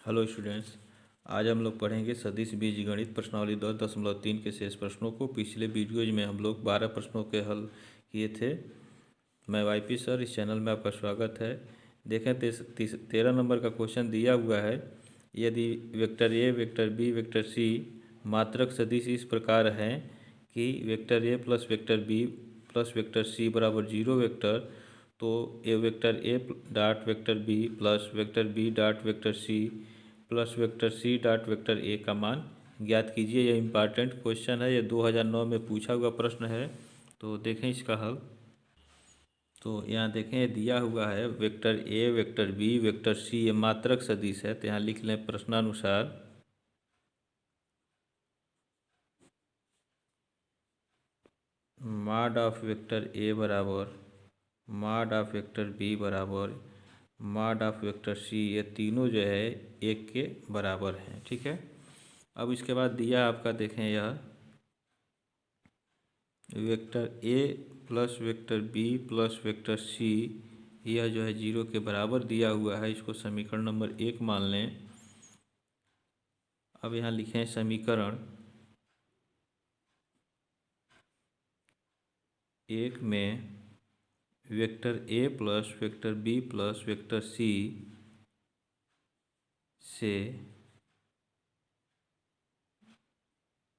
Hello students. आज हम लोग पढ़ेंगे सदिश बीजगणित प्रश्नावली 10.3 के शेष प्रश्नों को। पिछले वीडियोज में हम लोग 12 प्रश्नों के हल किए थे। मैं वाईपी सर, इस चैनल में आपका स्वागत है। देखें 13 नंबर का क्वेश्चन दिया हुआ है। यदि vector A, vector B, vector C मात्रक सदिश इस प्रकार हैं कि vector A plus vector B plus vector C बराबर 0 वेक्टर, तो A vector A dot vector B plus vector B dot vector C plus vector C dot vector A का मान ज्ञात कीजिए। यह इम्पॉर्टेंट क्वेश्चन है, यह 2009 में पूछा हुआ प्रश्न है। तो देखें इसका हल। तो यहाँ देखें, ये दिया हुआ है vector A, vector B, vector C, ये मात्रक सदिश है। तो यहाँ लिख लें प्रश्नानुसार मॉड ऑफ वेक्टर ए बराबर मॉड ऑफ वेक्टर बी बराबर मॉड ऑफ वेक्टर सी, ये तीनों जो है एक के बराबर हैं। ठीक है। अब इसके बाद दिया आपका, देखें यह vector A plus vector B plus vector C, यह जो है 0 के बराबर दिया हुआ है। इसको समीकरण नंबर 1 मान लें। अब यहाँ लिखें समीकरण 1 में vector A plus vector B plus vector C से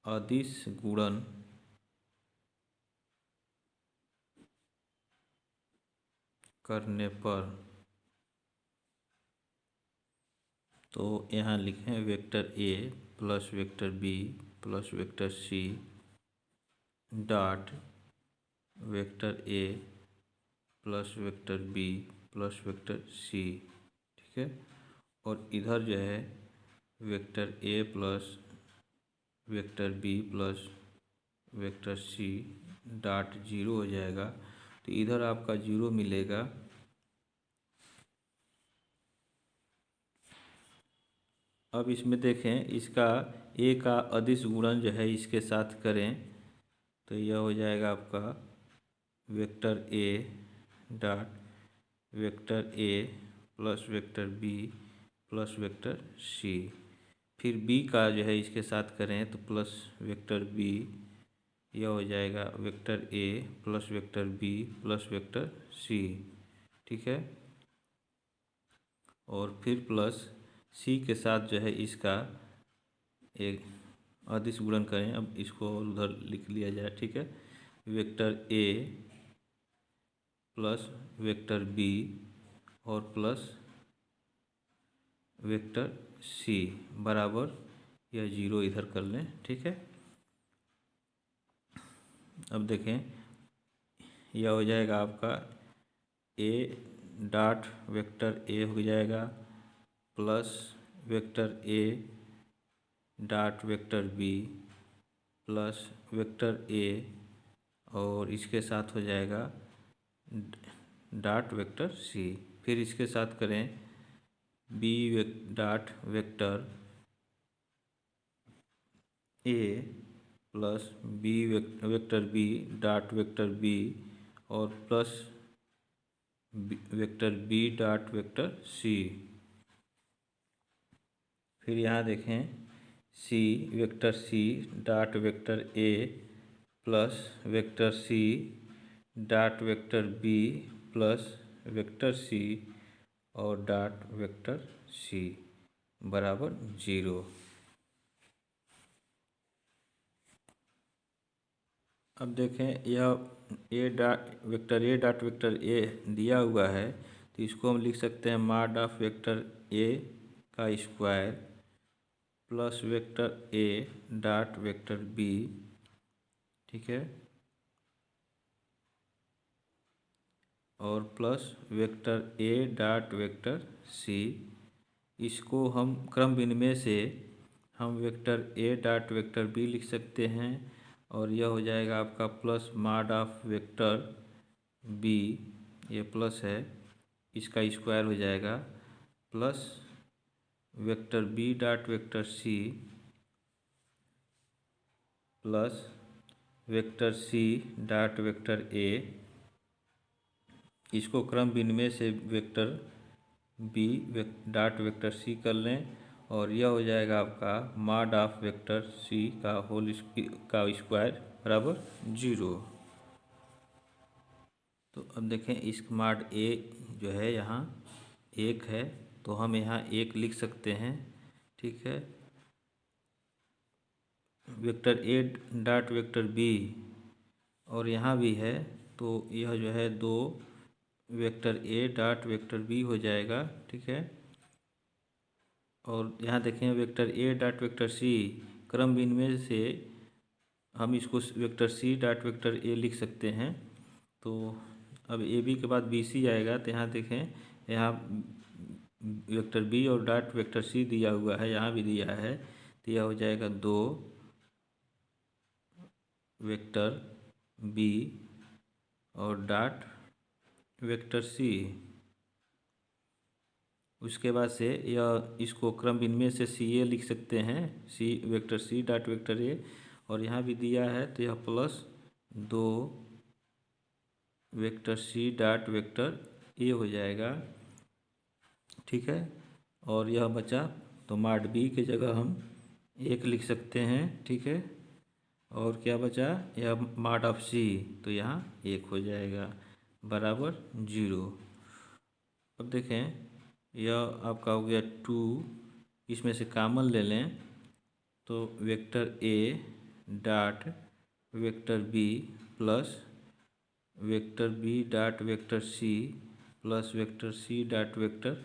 अदिश गुणन करने पर, तो यहाँ लिखें vector A plus vector B plus vector C dot vector A plus vector B plus vector C. ठीक है। और इधर जो है vector A plus vector B plus vector C dot 0 हो जाएगा। तो इधर आपका 0 मिलेगा। अब इसमें देखें, इसका ए का अदिश गुणन जो है इसके साथ करें तो यह हो जाएगा आपका vector A dot vector A plus vector B plus vector C. फिर बी का जो है इसके साथ करें तो प्लस वेक्टर बी, यह हो जाएगा vector A plus vector B plus vector C. ठीक है। और फिर प्लस सी के साथ जो है इसका एक अदिश गुणन करें। अब इसको उधर लिख लिया जाए। ठीक है। Vector A plus vector B और प्लस वेक्टर सी बराबर यह 0 इधर कर लें। ठीक है। अब देखें, यह हो जाएगा आपका ए डॉट वेक्टर ए हो जाएगा plus vector A dot vector B plus vector A और इसके साथ हो जाएगा डॉट वेक्टर सी। फिर इसके साथ करें B dot vector A plus B vector B dot vector B और plus vector B dot vector C. फिर यहाँ देखें C vector C dot vector A plus vector C dot vector B plus vector C और dot vector C बराबर 0। अब देखें, यह ए dot vector ए दिया हुआ है तो इसको हम लिख सकते हैं मॉड ऑफ वेक्टर ए का square plus vector A dot vector B. ठीक है। और plus vector A dot vector C. इसको हम क्रम विनिमय से हम vector A dot vector B लिख सकते हैं और यह हो जाएगा आपका plus mod of vector B, ये प्लस है, इसका स्क्वायर हो जाएगा plus vector B dot vector C plus vector C dot vector A. इसको क्रम विनिमय से वेक्टर बी डॉट वेक्टर सी कर लें और यह हो जाएगा आपका मॉड ऑफ वेक्टर सी का होल का स्क्वायर बराबर 0। तो अब देखें इस मॉड ए जो है यहाँ 1 है, तो हम यहाँ 1 लिख सकते हैं, ठीक है। Vector A dot vector B और यहाँ भी है, तो यह जो है 2 vector A dot vector B हो जाएगा, ठीक है। और यहाँ देखें vector A dot vector C क्रम विनिमय से हम इसको vector C dot vector A लिख सकते हैं। तो अब ए बी के बाद बी सी आएगा, तो यहाँ देखें यहाँ वेक्टर बी और डॉट वेक्टर सी दिया हुआ है, यहाँ भी दिया है, तो यह हो जाएगा 2 वेक्टर बी और डॉट वेक्टर सी। उसके बाद से यह इसको क्रम विनिमय से सी ए लिख सकते हैं, C vector C dot vector A, और यहाँ भी दिया है, तो यह plus 2 vector C dot vector A हो जाएगा, ठीक है। और यह बचा, तो मॉड बी की जगह हम 1 लिख सकते हैं, ठीक है। और क्या बचा, यह मॉड ऑफ सी, तो यहाँ 1 हो जाएगा बराबर 0। अब देखें यह आपका हो गया 2, इसमें से कॉमन ले लें, तो vector A dot vector B plus vector B dot vector C plus vector C dot vector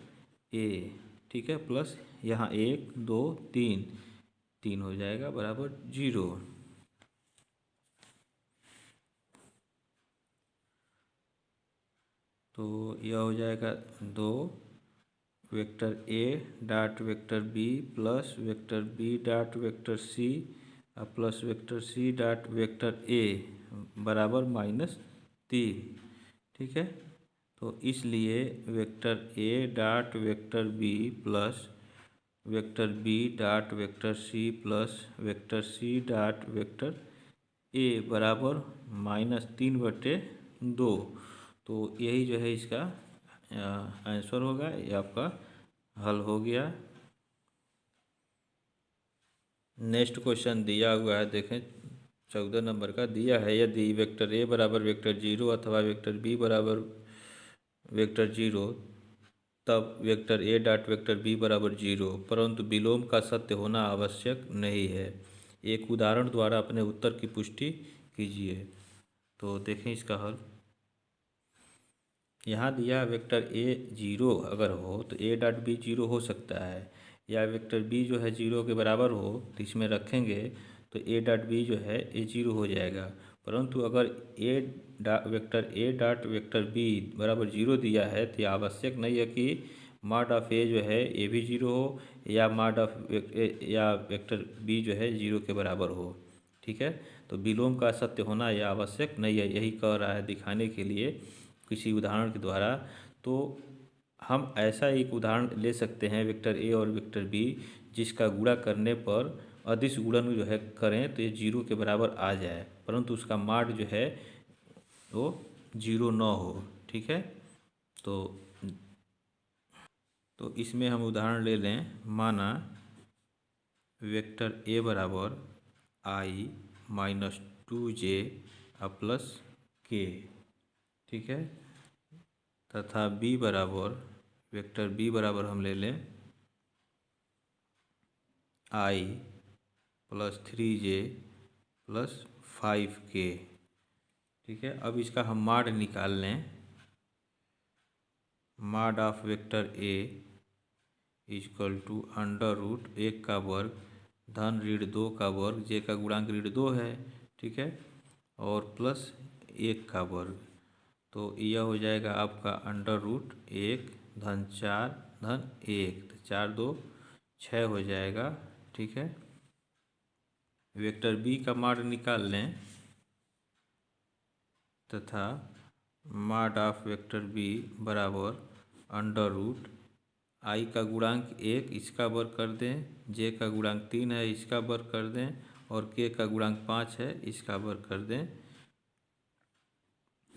A, ठीक है, प्लस यहाँ 1 2 3 हो जाएगा बराबर 0। तो यह हो जाएगा 2 vector A dot vector B plus vector B dot vector C plus vector C dot vector A बराबर -3, ठीक है। तो इसलिए vector A dot vector B plus vector B dot vector C plus vector C dot vector A बराबर -3/2। तो यही जो है इसका आंसर होगा, ये आपका हल हो गया। नेक्स्ट क्वेश्चन दिया हुआ है, देखें 14 नंबर का दिया है, यदि वेक्टर ए बराबर वेक्टर 0 अथवा वेक्टर बी बराबर वेक्टर 0, तब vector A dot vector B बराबर 0, परंतु विलोम का सत्य होना आवश्यक नहीं है। एक उदाहरण द्वारा अपने उत्तर की पुष्टि कीजिए। तो देखें इसका हल, यहाँ दिया वेक्टर ए 0 अगर हो तो ए डॉट बी 0 हो सकता है, या वेक्टर बी जो है 0 के बराबर हो तो इसमें रखेंगे तो ए डॉट बी जो है ए 0 हो जाएगा। परंतु अगर vector A dot vector B बराबर 0 दिया है, तो यह आवश्यक नहीं है कि मॉड ऑफ ए जो है ए भी 0 हो, या मॉड ऑफ या वेक्टर बी जो है 0 के बराबर हो, ठीक है। तो विलोम का सत्य होना यह आवश्यक नहीं है, यही कह रहा है दिखाने के लिए किसी उदाहरण के द्वारा। तो हम ऐसा एक उदाहरण ले सकते हैं वेक्टर ए और वेक्टर बी, जिसका गुणा करने पर अदिश गुणन जो है करें तो ये 0 के बराबर आ जाए, परंतु उसका मॉड जो है वो 0 न हो, ठीक है। तो इसमें हम उदाहरण ले लें, माना वेक्टर ए बराबर i - 2j प्लस k, ठीक है, तथा b बराबर वेक्टर b बराबर हम ले लें i plus 3j plus 5k, ठीक है। अब इसका हम मॉड निकाल लें, mod of vector A equal to √1 का वर्ग धन ऋण 2 का वर्ग, जे का गुणांक ऋण 2 है, ठीक है, और प्लस 1 का वर्ग। तो यह हो जाएगा आपका √1 धन 4 धन 1, तो 4 2 6 हो जाएगा, ठीक है। वेक्टर बी का मॉड निकाल लें, तथा मॉड ऑफ वेक्टर बी बराबर √i का गुणांक 1 इसका वर्ग कर दें, जे का गुणांक 3 है इसका वर्ग कर दें, और k का गुणांक 5 है इसका वर्ग कर दें।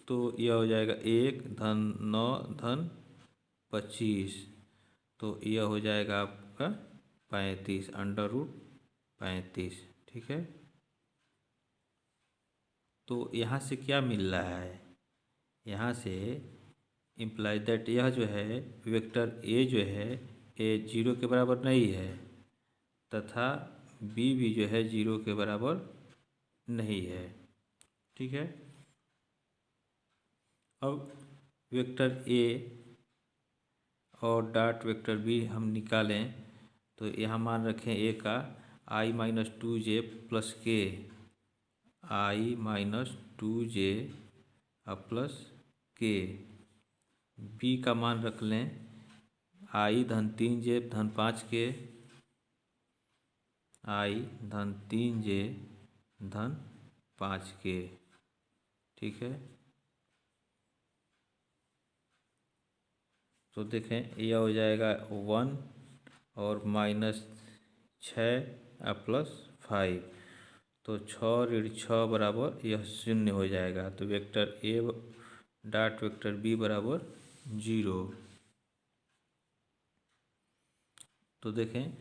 तो यह हो जाएगा 1 धन 9 धन 25, तो यह हो जाएगा आपका 35 √35, ठीक है। तो यहाँ से क्या मिल रहा है, यहाँ से इम्प्लाई दैट यह जो है वेक्टर ए जो है ए 0 के बराबर नहीं है तथा बी भी जो है 0 के बराबर नहीं है, ठीक है। अब वेक्टर ए और डॉट वेक्टर बी हम निकालें तो यहाँ मान रखें ए का i-2j प्लस के, i-2j प्लस के। बी का मान रख लें i-3j धन 5 के, i-3j धन 5 के, ठीक है। तो देखें यह हो जाएगा 1 और -6 प्लस 5, तो 6 ऋण 6 बराबर यह 0 हो जाएगा। तो vector A dot vector B बराबर 0। तो देखें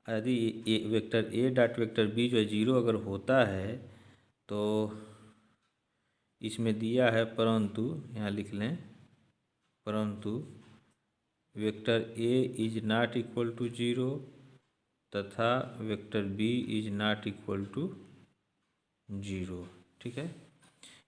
यदि vector A dot vector B जो है 0 अगर होता है तो इसमें दिया है परंतु, यहाँ लिख लें परंतु vector A is not equal to 0 तथा vector B is not equal to 0, ठीक है।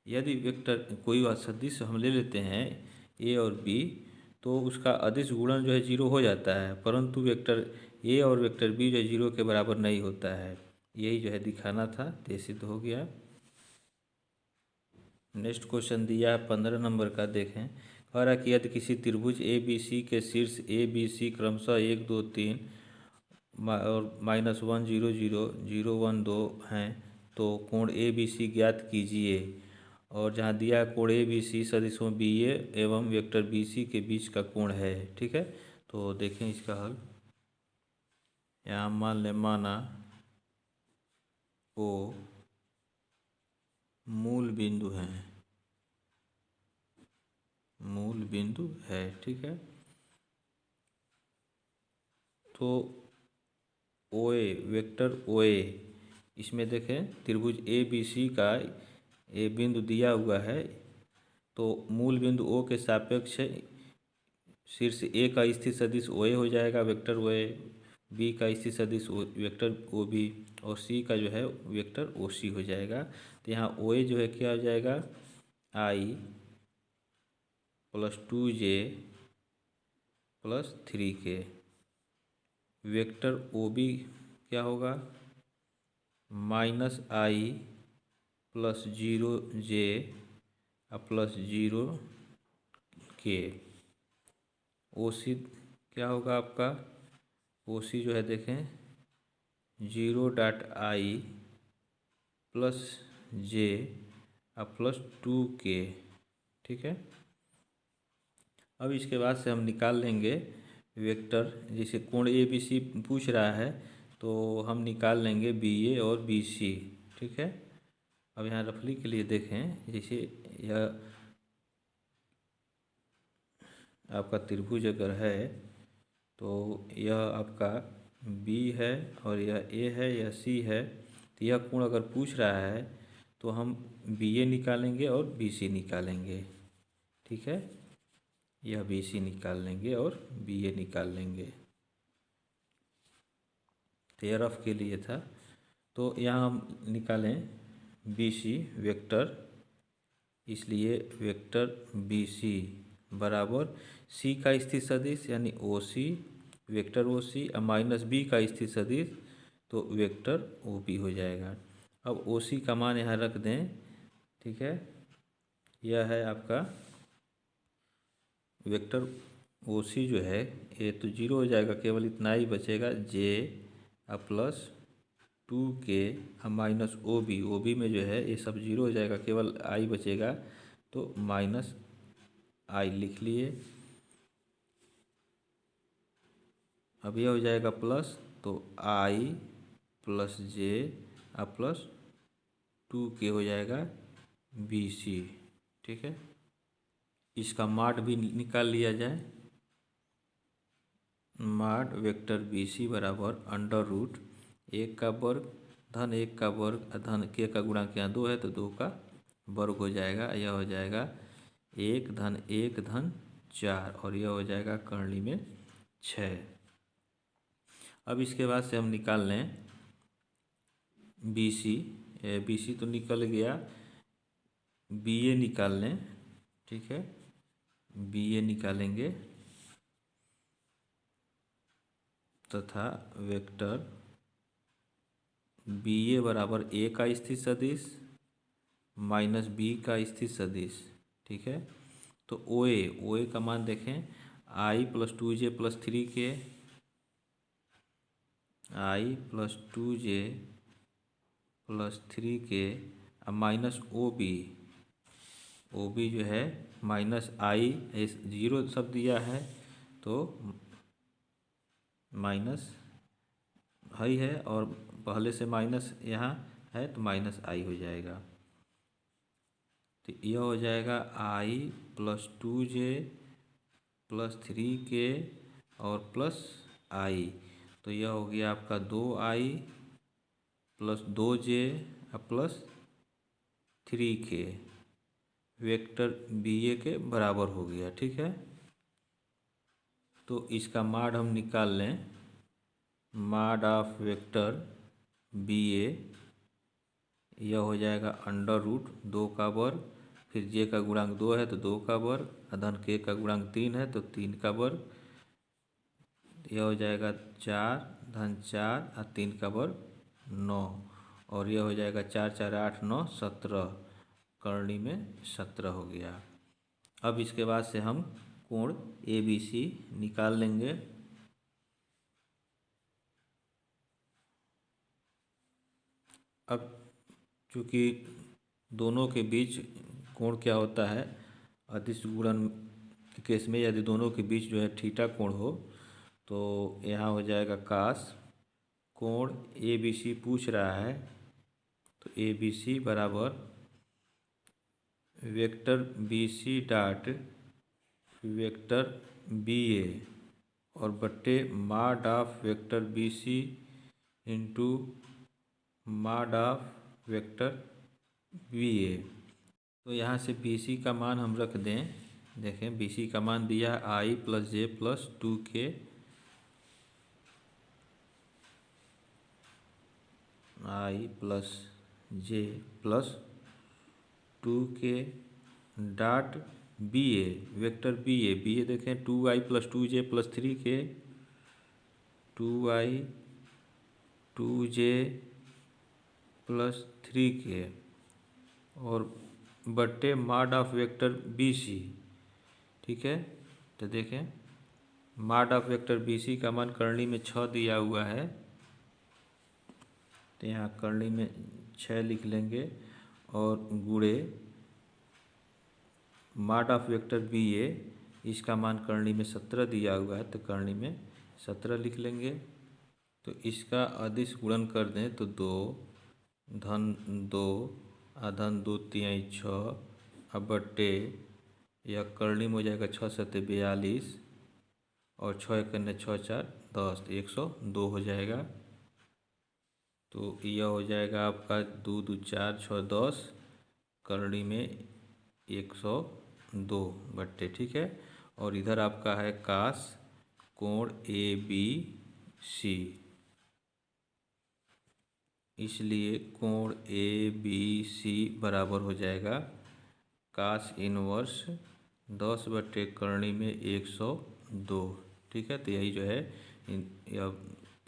यदि वेक्टर कोई सदिश हम ले लेते हैं ए और बी तो उसका अदिश गुणन जो है 0 हो जाता है, परंतु वेक्टर ए और वेक्टर बी जो है 0 के बराबर नहीं होता है। यही जो है दिखाना था, तो सिद्ध हो गया। नेक्स्ट क्वेश्चन दिया है 15 नंबर का, देखें। कह रहा कि यदि किसी त्रिभुज ए बी सी के शीर्ष ए बी सी क्रमशः 1 2 3 और -1 0 0 0 1 2 हैं तो कोण ए बी सी ज्ञात कीजिए। और जहाँ दिया कोण ए बी सी सदिशों बी ए एवं वेक्टर बी सी के बीच का कोण है, ठीक है। तो देखें इसका हल। यहाँ मान लें माना ओ मूल बिंदु है, मूल बिंदु है, ठीक है। तो ओए वेक्टर ओए, इसमें देखें त्रिभुज ए बी सी का ए बिंदु दिया हुआ है तो मूल बिंदु ओ के सापेक्ष शीर्ष ए का स्थित सदिश ओए हो जाएगा वेक्टर ओए, बी का स्थित सदिश वेक्टर ओ बी और सी का जो है वेक्टर ओ सी हो जाएगा। तो यहाँ ओए जो है क्या हो जाएगा i+2j + 3k। Vector O B क्या होगा -i+0j + 0k। ओ सी क्या होगा आपका, ओ सी जो है देखें 0.i+j + 2k, ठीक है। अब इसके बाद से हम निकाल लेंगे वेक्टर, जैसे कोण ए बी सी पूछ रहा है तो हम निकाल लेंगे बी ए और बी सी, ठीक है। अब यहाँ रफली के लिए देखें, जैसे यह आपका त्रिभुज अगर है तो यह आपका बी है और यह ए है, यह सी है। तो यह कोण अगर पूछ रहा है तो हम बी ए निकालेंगे और बी सी निकालेंगे, ठीक है। यह बी सी निकाल लेंगे और बी ए निकाल लेंगे। तो यह रफ के लिए था। तो यहाँ हम निकालें बी सी वेक्टर, इसलिए वेक्टर बी सी बराबर सी का स्थित सदिश यानी ओ सी वेक्टर ओ सी और -b का स्थित सदिश तो वेक्टर ओ बी हो जाएगा। अब ओ सी का मान यहाँ रख दें, ठीक है। यह है आपका वेक्टर ओ सी जो है ये तो 0 हो जाएगा, केवल इतना ही बचेगा j + 2k -ob, O B में जो है ये सब 0 हो जाएगा, केवल i बचेगा तो -i लिख लिए। अब यह हो जाएगा प्लस, तो i + j + 2k हो जाएगा बी सी, ठीक है। इसका माड भी निकाल लिया जाए, माड वेक्टर बी सी बराबर अंडर रूट 1 का वर्ग धन 1 का वर्ग धन k का गुणांक यहाँ 2 है तो 2 का वर्ग हो जाएगा। यह हो जाएगा 1 धन 1 धन 4 और यह हो जाएगा करली में 6। अब इसके बाद से हम निकाल लें बी सी तो निकल गया, बी ए निकाल लें। ठीक है, बी ए निकालेंगे तथा वेक्टर बी ए बराबर ए का स्थिर सदिश माइनस बी का स्थिर सदिश। ठीक है, तो ओ ए का मान देखें I plus 2j plus 3k, I plus 2j plus 3k minus O B जो है माइनस आई, जीरो सब दिया है तो माइनस आई है और पहले से माइनस यहाँ है तो माइनस आई हो जाएगा। तो यह हो जाएगा आई प्लस 2j प्लस 3k और प्लस आई, तो यह हो गया आपका 2i plus 2j plus 3k vector B A के बराबर हो गया। ठीक है, तो इसका माड हम निकाल लें। माड ऑफ वेक्टर बी ए यह हो जाएगा अंडर रूट 2 का वर्ग, फिर जे का गुणांक 2 है तो 2 का वर्ग धन के का गुणांक 3 है तो 3 का वर्ग, यह हो जाएगा 4 धन 4 और 3 का वर्ग 9 और यह हो जाएगा 4 4 8 9 17 करणी में 17 हो गया। अब इसके बाद से हम कोण ए बी सी निकाल लेंगे। अब चूँकि दोनों के बीच कोण क्या होता है, अदिश गुणन के केस में यदि दोनों के बीच जो है थीटा कोण हो तो यहाँ हो जाएगा कास। कोण ए बी सी पूछ रहा है तो ए बी सी बराबर vector B C dot vector B A और बट्टे mod of vector B C into mod of vector B A. तो यहाँ से बी सी का मान हम रख दें। देखें बी सी का मान दिया है आई प्लस जे प्लस 2k, आई प्लस जे प्लस 2k डॉट बी ए वेक्टर बी ए देखें 2i plus 2j plus 3k, 2i 2j plus 3k और बट्टे माड ऑफ वेक्टर बी सी। ठीक है, तो देखें माड ऑफ वेक्टर बी सी का मान करणी में 6 दिया हुआ है तो यहाँ करणी में 6 लिख लेंगे और गुणे माड ऑफ वेक्टर बी ए, इसका मान करणी में 17 दिया हुआ है तो करणी में 17 लिख लेंगे। तो इसका अदिश गुणन कर दें तो 2 धन 2 धन 2 3 6 अब बट्टे यह करणी में हो जाएगा 6 7 42 और 6 1 6 4 10 तो 102 हो जाएगा। तो यह हो जाएगा आपका 2 2 4 6 10 करणी में 102 बट्टे। ठीक है, और इधर आपका है कास कोण ए बी सी, इसलिए कोण ए बी सी बराबर हो जाएगा कास इनवर्स 10 बट्टे करणी में 102। ठीक है, तो यही जो है यह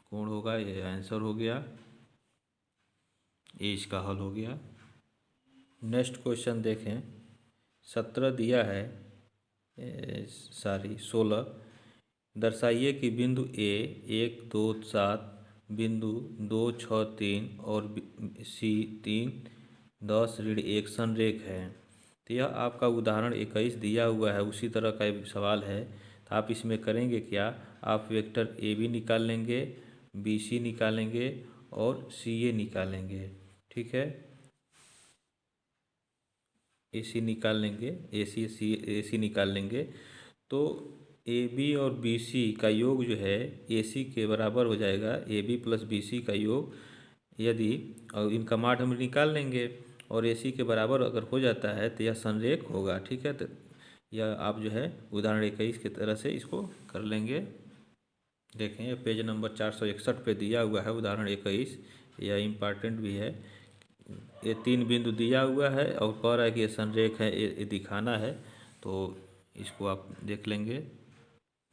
कोण होगा, यह आंसर हो गया, ये इसका हल हो गया। नेक्स्ट क्वेश्चन देखें। 17 दिया है 16 दर्शाइए कि बिंदु ए 1 2 7 बिंदु 2 6 3 और सी 3 10 ऋण 1 संरेख है। तो यह आपका उदाहरण 21 दिया हुआ है, उसी तरह का एक सवाल है। तो आप इसमें करेंगे क्या, आप वेक्टर ए बी निकाल लेंगे, बी सी निकालेंगे और सी ए निकालेंगे। ठीक है, ए सी निकाल लेंगे, ए सी निकाल लेंगे। तो ए बी और बी सी का योग जो है ए सी के बराबर हो जाएगा। A B plus B C का योग यदि, और इनका मान हम निकाल लेंगे, और ए सी के बराबर अगर हो जाता है तो यह संरेख होगा। ठीक है, तो यह आप जो है उदाहरण 21 की तरह से इसको कर लेंगे। देखें, ये पेज नंबर 461 पे दिया हुआ है उदाहरण 21। यह इम्पॉर्टेंट भी है। ये 3 बिंदु दिया हुआ है और कह रहा है कि ये संरेख है, ये दिखाना है, तो इसको आप देख लेंगे।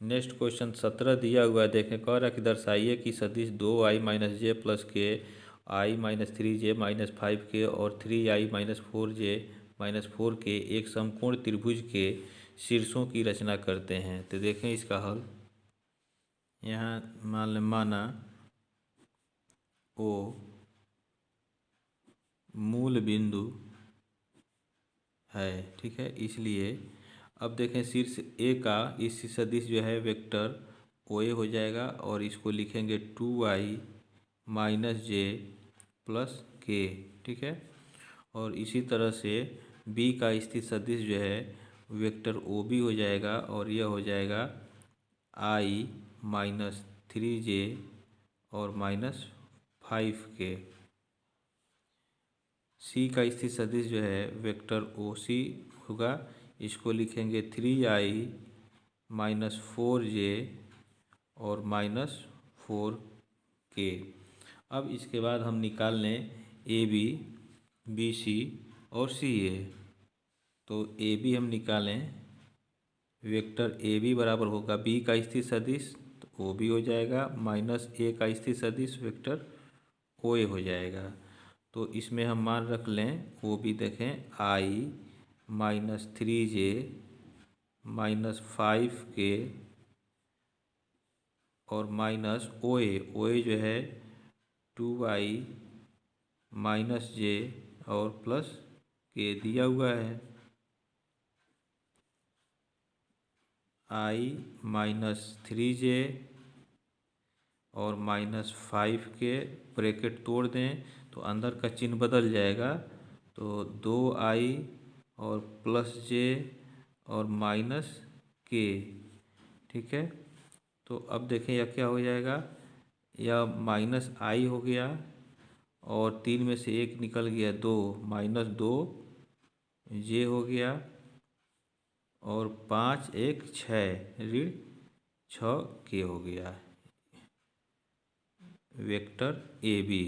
नेक्स्ट क्वेश्चन 17 दिया हुआ है। देखें, कह रहा है कि दर्शाइए कि सदिश 2i माइनस जे प्लस के आई माइनस 3j माइनस 5k और 3i minus 4j minus 4k एक समकोण त्रिभुज के शीर्षों की रचना करते हैं। तो देखें इसका हल। यहाँ माना ओ मूल बिंदु है। ठीक है, इसलिए अब देखें शीर्ष ए का इस सदिश जो है वेक्टर ओ ए हो जाएगा, और इसको लिखेंगे 2i माइनस जे प्लस के। ठीक है, और इसी तरह से बी का स्थित सदिश जो है वेक्टर ओ बी हो जाएगा, और यह हो जाएगा i माइनस 3j और माइनस 5k। सी का स्थित सदिश जो है वेक्टर ओ सी होगा, इसको लिखेंगे 3i माइनस 4j और माइनस 4k। अब इसके बाद हम निकाल लें ए बी, बी सी और सी ए। तो ए बी हम निकालें, वेक्टर ए बी बराबर होगा बी का स्थित सदिश तो ओ बी हो जाएगा, माइनस ए का स्थित सदिश वेक्टर ओ ए हो जाएगा। तो इसमें हम मान रख लें, वो भी देखें आई माइनस 3j माइनस 5k और माइनस ओ ए जो है 2i माइनस जे और प्लस के दिया हुआ है। आई माइनस 3j और माइनस 5k, ब्रैकेट तोड़ दें तो अंदर का चिन्ह बदल जाएगा, तो 2i और प्लस जे और माइनस के। ठीक है, तो अब देखें यह क्या हो जाएगा, यह माइनस आई हो गया और 3 में से 1 निकल गया 2, माइनस 2 जे हो गया और 5 1 6 ऋण 6k हो गया vector A B.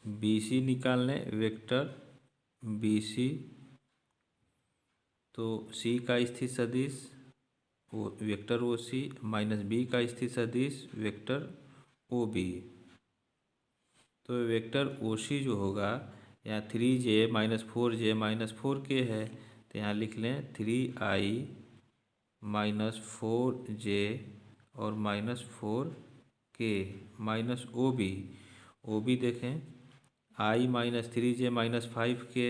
B C निकाल लें, वेक्टर बी सी, तो सी का स्थित सदिश वो वेक्टर ओ सी माइनस बी का स्थित सदिश वेक्टर ओ बी। तो वेक्टर ओ सी जो होगा, यहाँ 3j minus 4j minus 4k है, तो यहाँ लिख लें 3i माइनस 4j और minus 4k minus O B देखें i minus 3j minus 5k,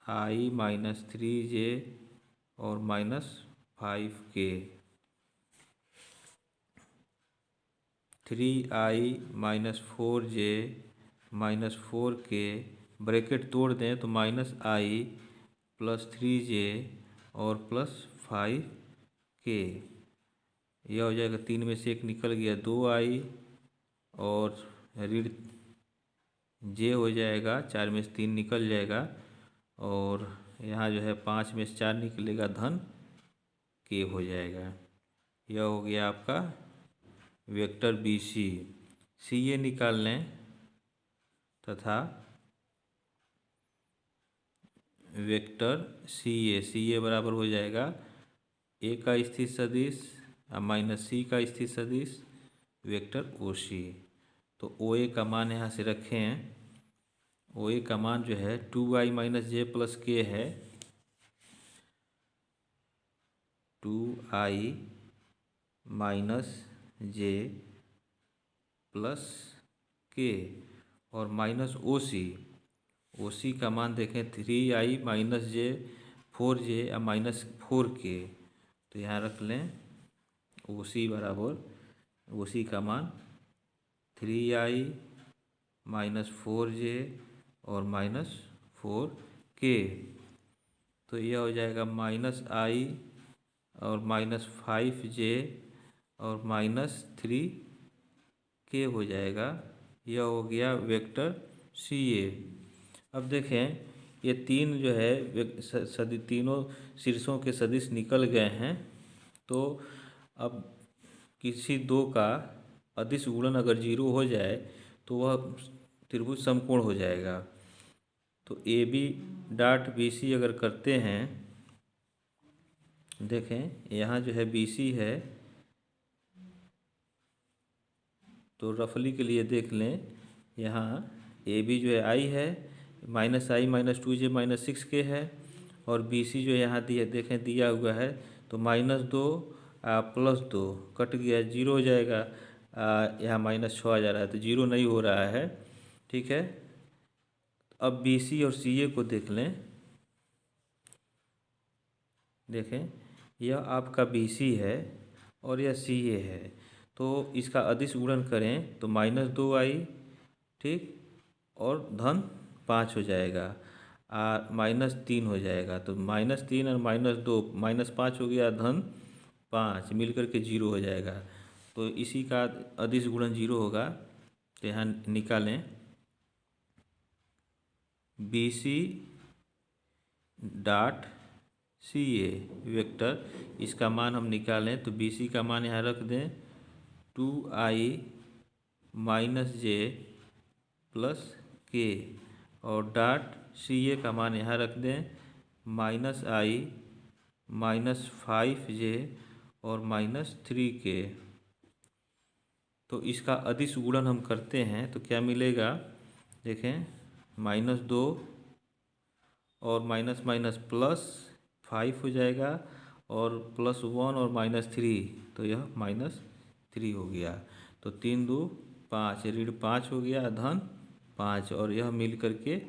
i minus 3j और minus 5k, 3i minus 4j minus 4k, bracket तोड़ दें तो माइनस i प्लस 3j और प्लस 5k। यह हो जाएगा, 3 में से 1 निकल गया 2i और ऋण जे हो जाएगा, 4 में से 3 निकल जाएगा, और यहाँ जो है 5 में से 4 निकलेगा धन के हो जाएगा। यह हो गया आपका वेक्टर बी सी ए निकाल लें तथा वेक्टर सी ए बराबर हो जाएगा ए का स्थित सदिश माइनस सी का स्थित सदिश वेक्टर ओ सी। तो ओ ए का मान यहाँ से रखें, ओ ए का मान जो है 2i माइनस जे प्लस के है, 2i माइनस जे प्लस के और माइनस ओ सी का मान देखें 3i माइनस जे 4j या माइनस 4k। तो यहाँ रख लें ओ सी बराबर ओ सी का मान 3i माइनस 4j और माइनस 4k। तो यह हो जाएगा माइनस i और -5j और -3k हो जाएगा। यह हो गया वेक्टर CA। अब देखें ये तीन जो है तीनों शीर्षों के सदिश निकल गए हैं। तो अब किसी दो का अदिश गुणन अगर 0 हो जाए तो वह त्रिभुज समकोण हो जाएगा। तो AB डॉट BC अगर करते हैं, देखें यहाँ जो है BC है, तो रफली के लिए देख लें, यहाँ AB जो है I है, -I -2j -6k है, और BC जो यहाँ दिया देखें दिया हुआ है, तो -2 +2 कट गया 0 हो जाएगा। यहाँ -6 आ जा रहा है तो 0 नहीं हो रहा है। ठीक है, अब BC और CA को देख लें। देखें यह आपका BC है और यह CA है, तो इसका अदिश गुणन करें तो -2i, ठीक, और -5 हो जाएगा, -3 हो जाएगा। तो -3 और -2 -5 हो गया, -5 मिलकर के 0 हो जाएगा। तो इसी का अदिश गुणन 0 होगा। तो यहाँ निकालें BC डॉट CA वेक्टर, इसका मान हम निकालें तो BC का मान यहाँ रख दें 2i -j +k, और डॉट CA का मान यहाँ रख दें -i -5j और -3k। तो इसका अदिश गुणन हम करते हैं तो क्या मिलेगा, देखें -2 और +5 हो जाएगा, और +1 और -3, तो यह -3 हो गया। तो 3 2 5 ऋण 5 हो गया, -5, और यह मिल करके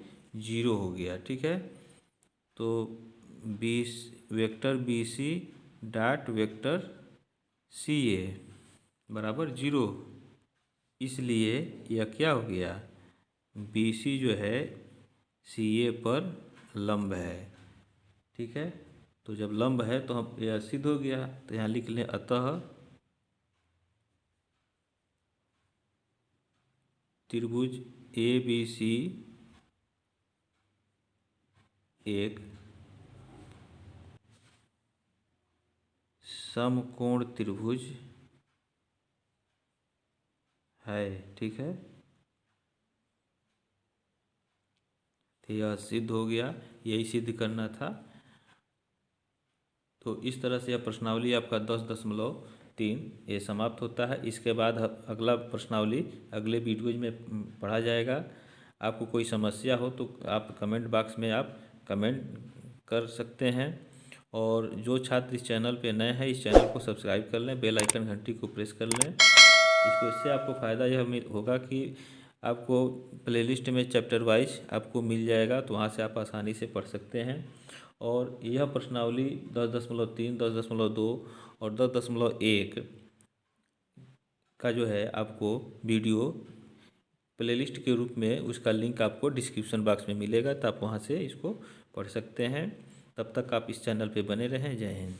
0 हो गया। ठीक है, तो vector BC dot vector CA बराबर 0। इसलिए यह क्या हो गया, BC जो है CA पर लंब है। ठीक है, तो जब लंब है तो हम यह सिद्ध हो गया। तो यहाँ लिख लें, अतः त्रिभुज ABC एक समकोण त्रिभुज है। ठीक है, तो यह सिद्ध हो गया, यही सिद्ध करना था। तो इस तरह से यह प्रश्नावली आपका 10.3 ये समाप्त होता है। इसके बाद अगला प्रश्नावली अगले वीडियोज में पढ़ा जाएगा। आपको कोई समस्या हो तो आप कमेंट बॉक्स में आप कमेंट कर सकते हैं, और जो छात्र इस चैनल पे नए हैं इस चैनल को सब्सक्राइब कर लें, बेल आइकन घंटी को प्रेस कर लें। इससे आपको फ़ायदा यह होगा कि आपको प्लेलिस्ट में चैप्टर वाइज आपको मिल जाएगा, तो वहाँ से आप आसानी से पढ़ सकते हैं। और यह प्रश्नावली 10.3, 10.2 और 10.1 का जो है आपको वीडियो प्लेलिस्ट के रूप में उसका लिंक आपको डिस्क्रिप्शन बॉक्स में मिलेगा, तो आप वहाँ से इसको पढ़ सकते हैं। तब तक आप इस चैनल पे बने रहें। जय हिंद।